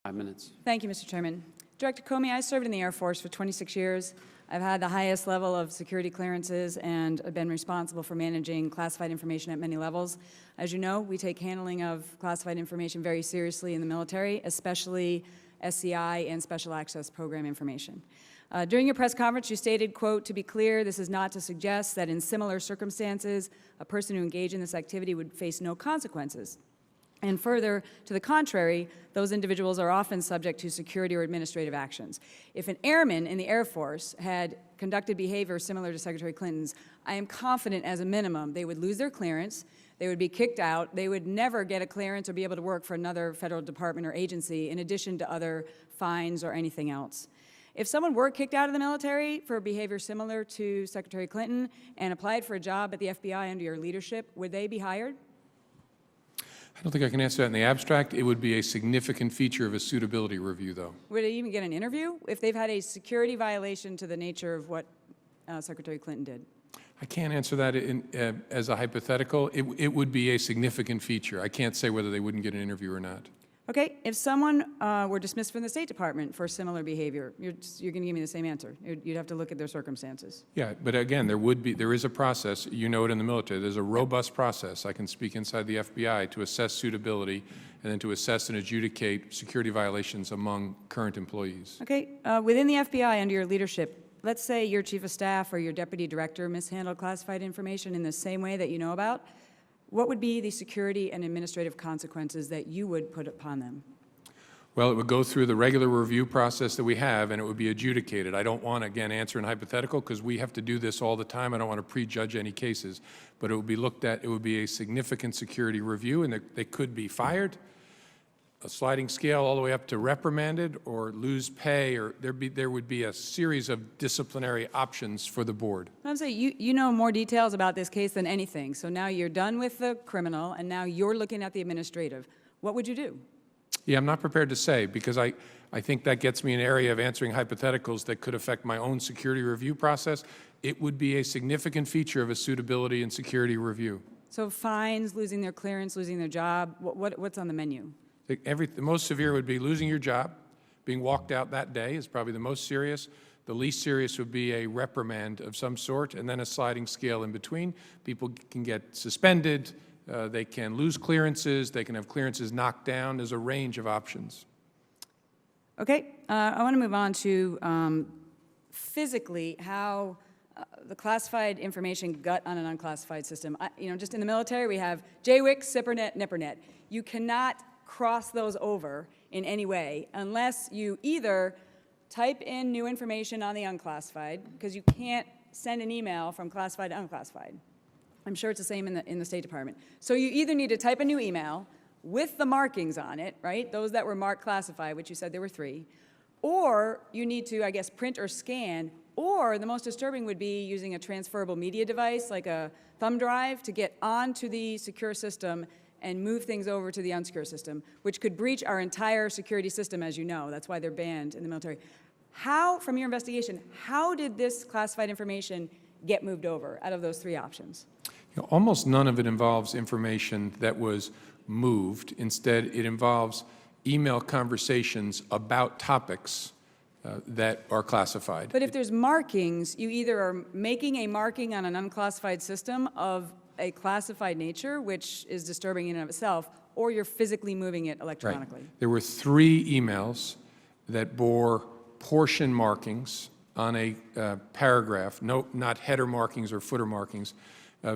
5 minutes. Thank you, Mr. Chairman. Director Comey, I served in the Air Force for 26 years. I've had the highest level of security clearances and have been responsible for managing classified information at many levels. As you know, we take handling of classified information very seriously in the military, especially SCI and Special Access Program information. During your press conference, you stated, quote, "To be clear, this is not to suggest that in similar circumstances, a person who engaged in this activity would face no consequences. And further, to the contrary, those individuals are often subject to security or administrative actions." If an airman in the Air Force had conducted behavior similar to Secretary Clinton's, I am confident as a minimum they would lose their clearance, they would be kicked out, they would never get a clearance or be able to work for another federal department or agency in addition to other fines or anything else. If someone were kicked out of the military for behavior similar to Secretary Clinton and applied for a job at the FBI under your leadership, would they be hired? I don't think I can answer that in the abstract. It would be a significant feature of a suitability review, though. Would they even get an interview if they've had a security violation to the nature of what Secretary Clinton did? I can't answer that as a hypothetical. It would be a significant feature. I can't say whether they wouldn't get an interview or not. Okay, if someone were dismissed from the State Department for similar behavior, you're going to give me the same answer. You'd have to look at their circumstances. Yeah, but again, there is a process. You know it in the military. There's a robust process. I can speak inside the FBI to assess suitability and then to assess and adjudicate security violations among current employees. Okay, within the FBI under your leadership, let's say your chief of staff or your deputy director mishandled classified information in the same way that you know about. What would be the security and administrative consequences that you would put upon them? Well, it would go through the regular review process that we have, and it would be adjudicated. I don't want to, again, answer in hypothetical because we have to do this all the time. I don't want to prejudge any cases. But it would be looked at, it would be a significant security review, and they could be fired, a sliding scale all the way up to reprimanded or lose pay, or there would be a series of disciplinary options for the board. I'm saying you know more details about this case than anything. So now you're done with the criminal, and now you're looking at the administrative. What would you do? Yeah, I'm not prepared to say because I think that gets me an area of answering hypotheticals that could affect my own security review process. It would be a significant feature of a suitability and security review. So fines, losing their clearance, losing their job, what's on the menu? The most severe would be losing your job. Being walked out that day is probably the most serious. The least serious would be a reprimand of some sort, and then a sliding scale in between. People can get suspended. They can lose clearances. They can have clearances knocked down. There's a range of options. Okay, I want to move on to physically how the classified information got on an unclassified system. Just in the military, we have JWIC, SIPRNet, NIPRNet. You cannot cross those over in any way unless you either type in new information on the unclassified, because you can't send an email from classified to unclassified. I'm sure it's the same in the State Department. So you either need to type a new email with the markings on it, right, those that were marked classified, which you said there were 3, or you need to, I guess, print or scan, or the most disturbing would be using a transferable media device like a thumb drive to get onto the secure system and move things over to the unsecure system, which could breach our entire security system, as you know. That's why they're banned in the military. How, from your investigation, how did this classified information get moved over out of those 3 options? Almost none of it involves information that was moved. Instead, it involves email conversations about topics that are classified. But if there's markings, you either are making a marking on an unclassified system of a classified nature, which is disturbing in and of itself, or you're physically moving it electronically. Right. There were 3 emails that bore portion markings on a paragraph, not header markings or footer markings,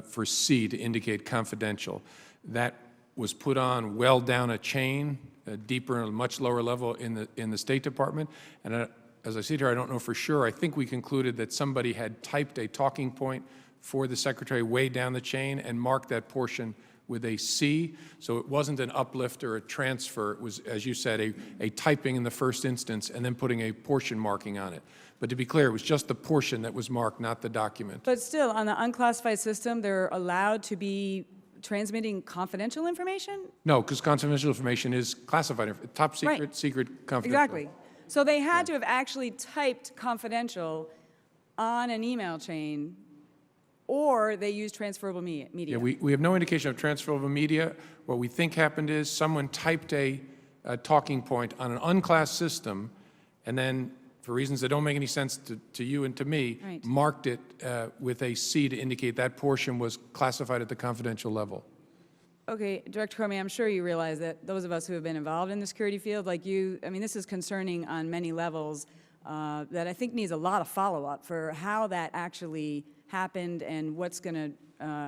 for C to indicate confidential. That was put on well down a chain, deeper and a much lower level in the State Department. And as I sit here, I don't know for sure. I think we concluded that somebody had typed a talking point for the Secretary way down the chain and marked that portion with a C. So it wasn't an uplift or a transfer. It was, as you said, a typing in the first instance and then putting a portion marking on it. But to be clear, it was just the portion that was marked, not the document. But still, on the unclassified system, they're allowed to be transmitting confidential information? No, because confidential information is classified, top secret, right. Secret, confidential. Exactly. So they had to have actually typed confidential on an email chain, or they used transferable media. Yeah, we have no indication of transferable media. What we think happened is someone typed a talking point on an unclassed system, and then, for reasons that don't make any sense to you and to me, Right. marked it with a C to indicate that portion was classified at the confidential level. Okay, Director Comey, I'm sure you realize that those of us who have been involved in the security field, like you, I mean, this is concerning on many levels that I think needs a lot of follow-up for how that actually happened and what's going to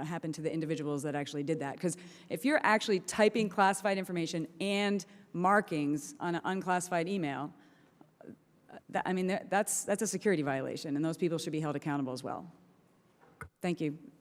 happen to the individuals that actually did that. Because if you're actually typing classified information and markings on an unclassified email, I mean, that's a security violation, and those people should be held accountable as well. Thank you.